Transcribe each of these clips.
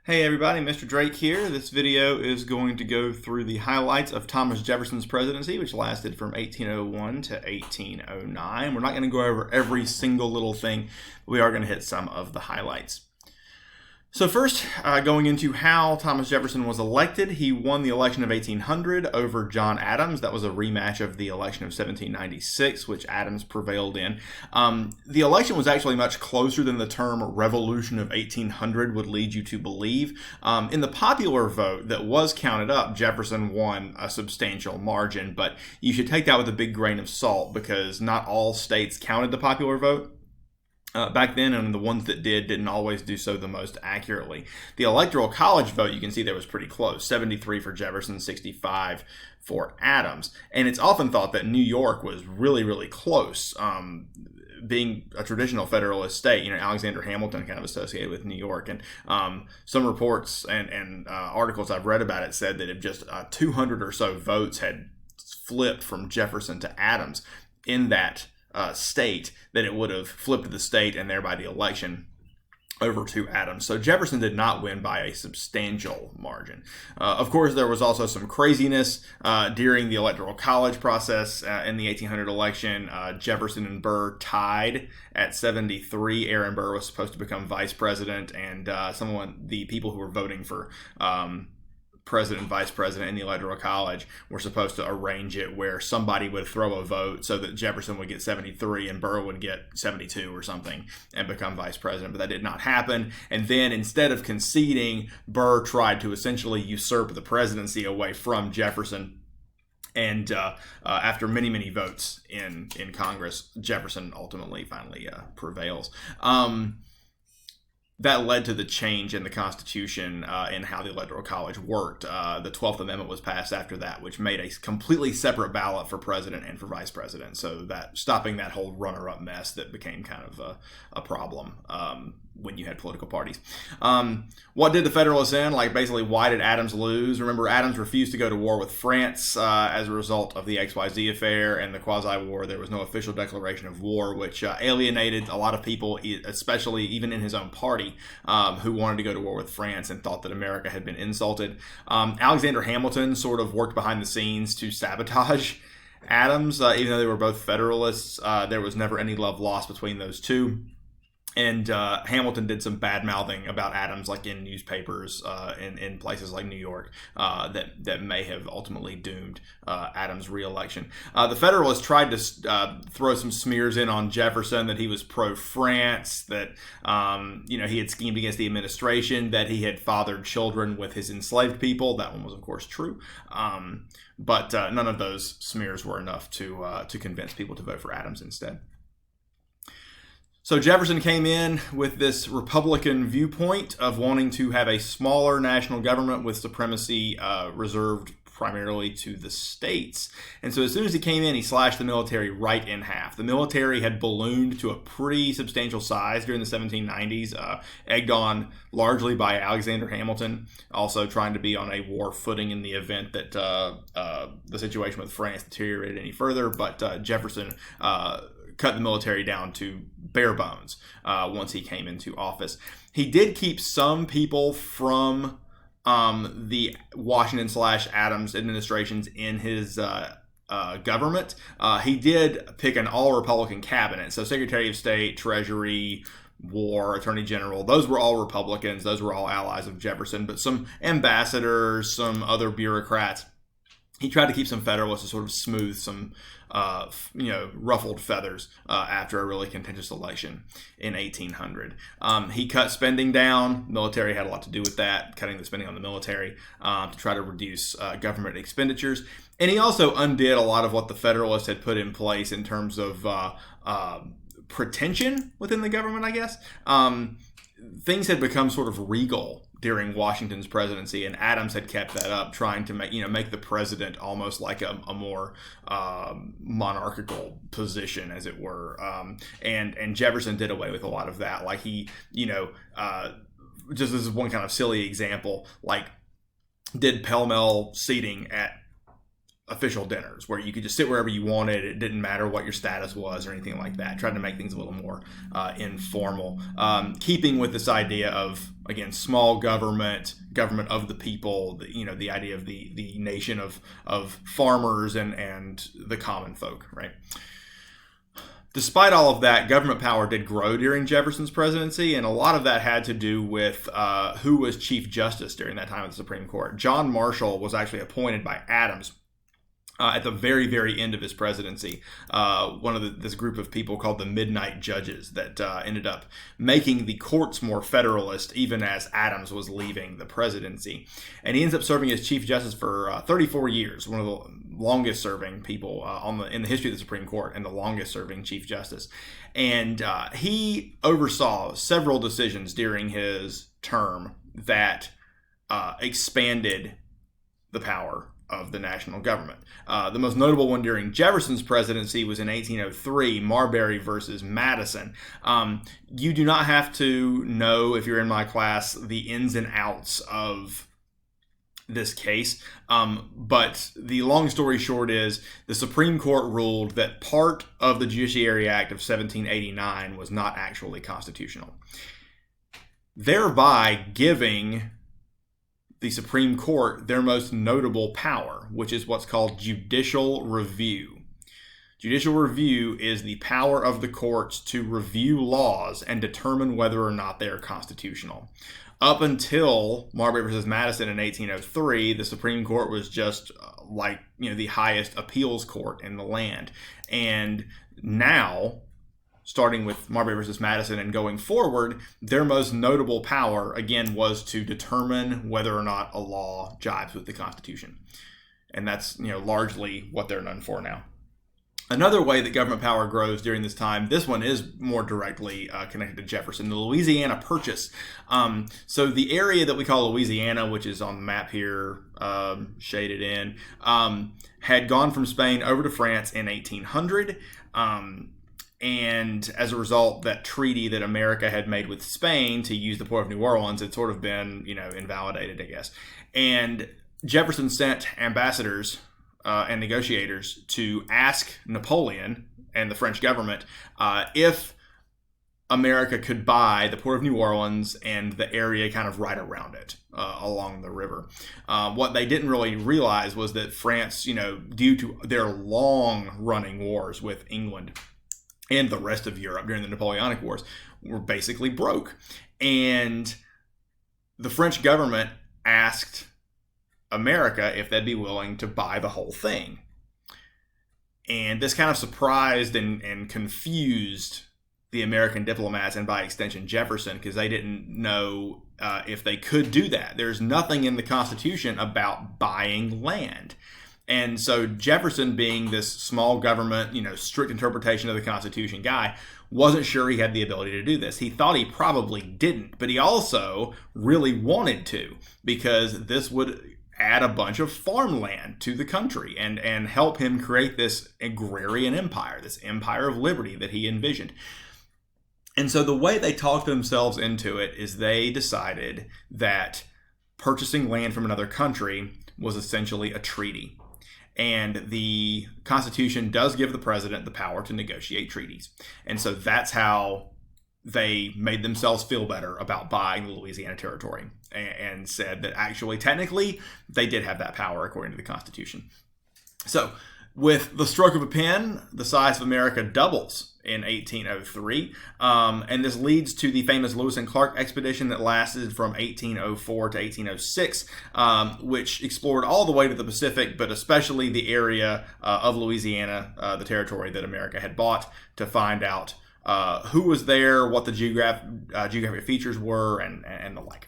Hey everybody, Mr. Drake here. This video is going to go through the highlights of Thomas Jefferson's presidency, which lasted from 1801 to 1809. We're not going to go over every single little thing, but we are going to hit some of the highlights. So first, going into how Thomas Jefferson was elected, he won the election of 1800 over John Adams. That was a rematch of the election of 1796, which Adams prevailed in. The election was actually much closer than the term Revolution of 1800 would lead you to believe. In the popular vote that was counted up, Jefferson won a substantial margin, but you should take that with a big grain of salt because not all states counted the popular vote. Back then, and the ones that didn't always do so the most accurately. The Electoral College vote, you can see there was pretty close, 73 for Jefferson, 65 for Adams. And it's often thought that New York was really, really close. Being a traditional Federalist state, Alexander Hamilton kind of associated with New York. And some reports and articles I've read about it said that if just 200 or so votes had flipped from Jefferson to Adams in that state, that it would have flipped the state and thereby the election over to Adams. So Jefferson did not win by a substantial margin. Of course, there was also some craziness during the Electoral College process in the 1800 election. Jefferson and Burr tied at 73. Aaron Burr was supposed to become vice president, and the people who were voting for president and vice president in the Electoral College were supposed to arrange it where somebody would throw a vote so that Jefferson would get 73 and Burr would get 72 or something and become vice president. But that did not happen. And then instead of conceding, Burr tried to essentially usurp the presidency away from Jefferson. And after many, many votes in Congress, Jefferson ultimately finally prevails. That led to the change in the Constitution in how the Electoral College worked. The 12th Amendment was passed after that, which made a completely separate ballot for president and for vice president. So that stopping that whole runner-up mess that became kind of a problem when you had political parties. What did the Federalists end? Basically, why did Adams lose? Remember, Adams refused to go to war with France as a result of the XYZ affair and the quasi-war. There was no official declaration of war, which alienated a lot of people, especially even in his own party, who wanted to go to war with France and thought that America had been insulted. Alexander Hamilton sort of worked behind the scenes to sabotage Adams. Even though they were both Federalists, there was never any love lost between those two. And Hamilton did some bad mouthing about Adams, in newspapers in places like New York, that may have ultimately doomed Adams' reelection. The Federalists tried to throw some smears in on Jefferson, that he was pro-France, that he had schemed against the administration, that he had fathered children with his enslaved people. That one was, of course, true. But none of those smears were enough to convince people to vote for Adams instead. So Jefferson came in with this Republican viewpoint of wanting to have a smaller national government with supremacy reserved primarily to the states. And so as soon as he came in, he slashed the military right in half. The military had ballooned to a pretty substantial size during the 1790s, egged on largely by Alexander Hamilton, also trying to be on a war footing in the event that the situation with France deteriorated any further. But Jefferson cut the military down to bare bones once he came into office. He did keep some people from the Washington/Adams administrations in his government. He did pick an all-Republican cabinet. So Secretary of State, Treasury, War, Attorney General, those were all Republicans. Those were all allies of Jefferson. But some ambassadors, some other bureaucrats, he tried to keep some Federalists to sort of smooth some ruffled feathers after a really contentious election in 1800. He cut spending down. Military had a lot to do with that, cutting the spending on the military to try to reduce government expenditures. And he also undid a lot of what the Federalists had put in place in terms of pretension within the government, I guess. Things had become sort of regal during Washington's presidency, and Adams had kept that up, trying to make the president almost like a more monarchical position, as it were. And Jefferson did away with a lot of that. Just as one kind of silly example, did pell-mell seating at official dinners where you could just sit wherever you wanted. It didn't matter what your status was or anything like that. Tried to make things a little more informal, keeping with this idea of, again, small government of the people, the idea of the nation of farmers and the common folk, right? Despite all of that, government power did grow during Jefferson's presidency, and a lot of that had to do with who was Chief Justice during that time of the Supreme Court. John Marshall was actually appointed by Adams at the very, very end of his presidency. One of this group of people called the Midnight Judges that ended up making the courts more federalist even as Adams was leaving the presidency. And he ends up serving as Chief Justice for 34 years, one of the longest serving people in the history of the Supreme Court and the longest serving Chief Justice. And he oversaw several decisions during his term that expanded the power of the national government. The most notable one during Jefferson's presidency was in 1803, Marbury versus Madison. You do not have to know, if you're in my class, the ins and outs of this case, but the long story short is the Supreme Court ruled that part of the Judiciary Act of 1789 was not actually constitutional, thereby giving the Supreme Court their most notable power, which is what's called judicial review. Judicial review is the power of the courts to review laws and determine whether or not they are constitutional. Up until Marbury versus Madison in 1803, the Supreme Court was just the highest appeals court in the land. And now, starting with Marbury versus Madison and going forward, their most notable power, again, was to determine whether or not a law jives with the Constitution. And that's, largely what they're known for now. Another way that government power grows during this time, this one is more directly connected to Jefferson, the Louisiana Purchase. So the area that we call Louisiana, which is on the map here, shaded in, had gone from Spain over to France in 1800. And as a result, that treaty that America had made with Spain to use the port of New Orleans had sort of been, invalidated, I guess. And Jefferson sent ambassadors and negotiators to ask Napoleon and the French government if America could buy the port of New Orleans and the area kind of right around it along the river. What they didn't really realize was that France, due to their long-running wars with England and the rest of Europe during the Napoleonic Wars, were basically broke. And the French government asked America if they'd be willing to buy the whole thing. And this kind of surprised and confused the American diplomats, and by extension Jefferson, because they didn't know if they could do that. There's nothing in the Constitution about buying land. And so Jefferson, being this small government, strict interpretation of the Constitution guy, wasn't sure he had the ability to do this. He thought he probably didn't, but he also really wanted to, because this would add a bunch of farmland to the country and help him create this agrarian empire, this empire of liberty that he envisioned. And so the way they talked themselves into it is they decided that purchasing land from another country was essentially a treaty. And the Constitution does give the president the power to negotiate treaties. And so that's how they made themselves feel better about buying the Louisiana Territory, and said that actually, technically, they did have that power according to the Constitution. So with the stroke of a pen, the size of America doubles in 1803. And this leads to the famous Lewis and Clark expedition that lasted from 1804 to 1806, which explored all the way to the Pacific, but especially the area of Louisiana, the territory that America had bought, to find out who was there, what the geographic features were, and the like.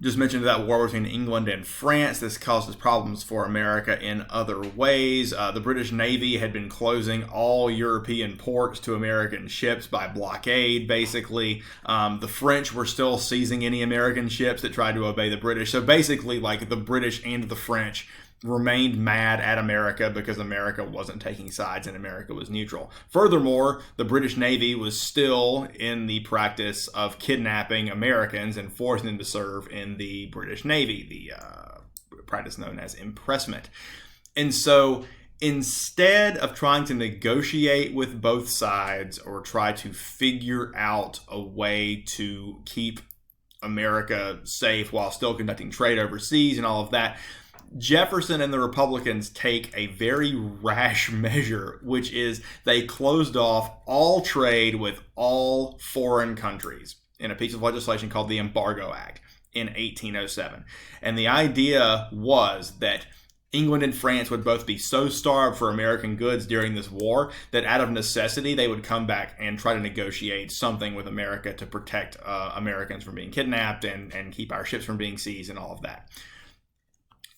Just mentioned that war between England and France. This causes problems for America in other ways. The British Navy had been closing all European ports to American ships by blockade, basically. The French were still seizing any American ships that tried to obey the British. So basically, the British and the French remained mad at America because America wasn't taking sides and America was neutral. Furthermore, the British Navy was still in the practice of kidnapping Americans and forcing them to serve in the British Navy, the practice known as impressment. And so instead of trying to negotiate with both sides or try to figure out a way to keep America safe while still conducting trade overseas and all of that, Jefferson and the Republicans take a very rash measure, which is they closed off all trade with all foreign countries in a piece of legislation called the Embargo Act in 1807. And the idea was that England and France would both be so starved for American goods during this war that out of necessity, they would come back and try to negotiate something with America to protect Americans from being kidnapped and keep our ships from being seized and all of that.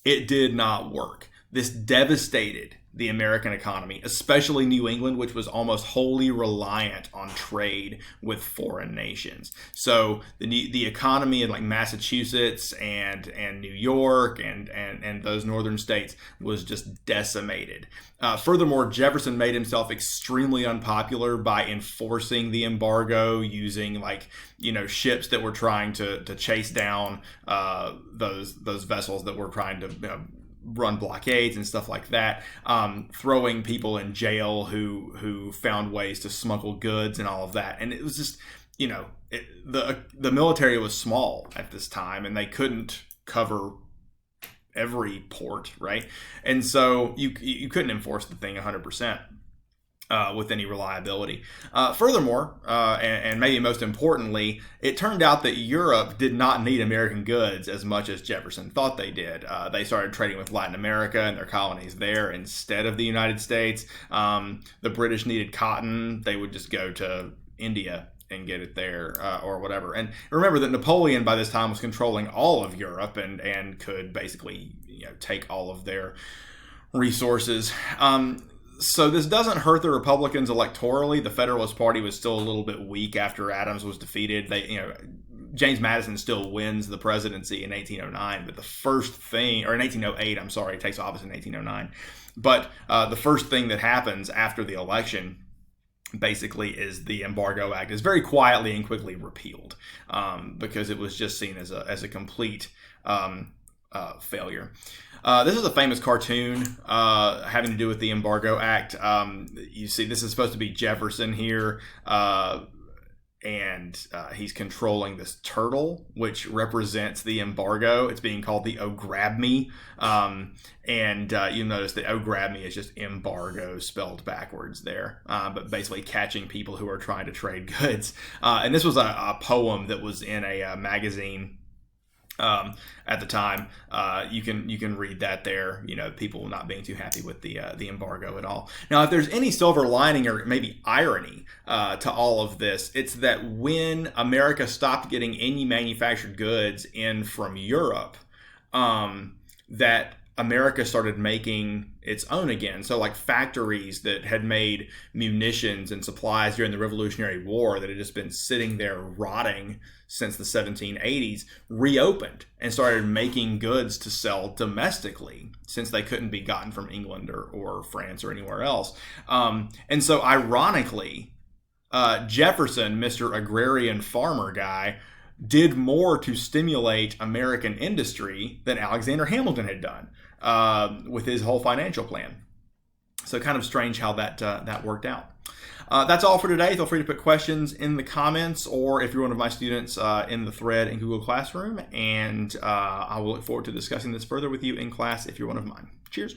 It did not work. This devastated the American economy, especially New England, which was almost wholly reliant on trade with foreign nations. So the economy in like Massachusetts and New York and those northern states was just decimated. Furthermore, Jefferson made himself extremely unpopular by enforcing the embargo, using ships that were trying to chase down those vessels that were trying to run blockades and stuff like that, throwing people in jail who found ways to smuggle goods and all of that. And it was just, the military was small at this time and they couldn't cover every port, right? And so you couldn't enforce the thing 100%. With any reliability. Furthermore, and maybe most importantly, it turned out that Europe did not need American goods as much as Jefferson thought they did. They started trading with Latin America and their colonies there instead of the United States. The British needed cotton. They would just go to India and get it there or whatever. And remember that Napoleon by this time was controlling all of Europe and could basically take all of their resources. So this doesn't hurt the Republicans electorally. The Federalist Party was still a little bit weak after Adams was defeated. James Madison still wins the presidency in 1809, but the first thing, or in 1808, I'm sorry, it takes office in 1809. But the first thing that happens after the election basically is the Embargo Act is very quietly and quickly repealed because it was just seen as a complete failure. This is a famous cartoon having to do with the Embargo Act. You see, this is supposed to be Jefferson here, and he's controlling this turtle, which represents the embargo. It's being called the "Oh Grab Me," and you'll notice that "Oh Grab Me" is just embargo spelled backwards there, but basically catching people who are trying to trade goods. And this was a poem that was in a magazine. At the time, you can read that there. People not being too happy with the embargo at all. Now, if there's any silver lining or maybe irony to all of this, it's that when America stopped getting any manufactured goods in from Europe, that America started making its own again. So like factories that had made munitions and supplies during the Revolutionary War that had just been sitting there rotting since the 1780s reopened and started making goods to sell domestically since they couldn't be gotten from England or France or anywhere else. And so ironically, Jefferson, Mr. Agrarian Farmer guy, did more to stimulate American industry than Alexander Hamilton had done with his whole financial plan. So kind of strange how that worked out. That's all for today. Feel free to put questions in the comments, or if you're one of my students, in the thread in Google Classroom. And I will look forward to discussing this further with you in class if you're one of mine. Cheers.